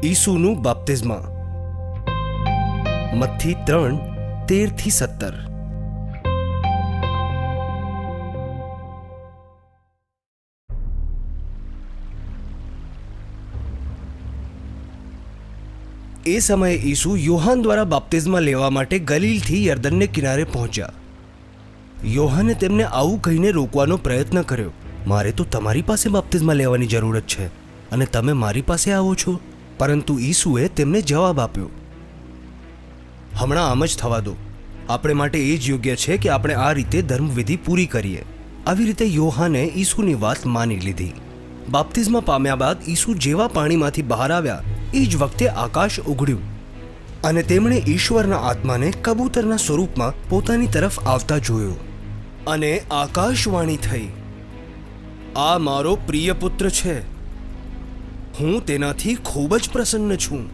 ઈસુનું બાપ્તિસ્મા. મત્થી 3:13-17. એ સમયે ઈસુ યોહાન દ્વારા બાપ્તિસ્મા લેવા માટે ગલીલથી યર્દનને કિનારે પહોંચ્યા. યોહાને તેમને આવું કહીને રોકવાનો પ્રયત્ન કર્યો, મારે તો તમારી પાસે બાપ્તિસ્મા લેવાની જરૂરત છે અને તમે મારી પાસે આવો છો. પરંતુ ઈસુએ તેમને જવાબ આપ્યો, હમણાં આમ જ થવા દો. આપણે માટે એ જ યોગ્ય છે કે આપણે આ રીતે ધર્મવિધિ પૂરી કરીએ. આવી રીતે યોહાને ઈસુની વાત માની લીધી. બાપ્તિસ્મા પામ્યા બાદ ઈસુ જેવા પાણીમાંથી બહાર આવ્યા એ જ વખતે આકાશ ઉઘડ્યું અને તેમણે ઈશ્વરના આત્માને કબૂતરના સ્વરૂપમાં પોતાની તરફ આવતા જોયો. અને આકાશવાણી થઈ, આ મારો પ્રિય પુત્ર છે, હું તેનાથી ખૂબ જ પ્રસન્ન છું.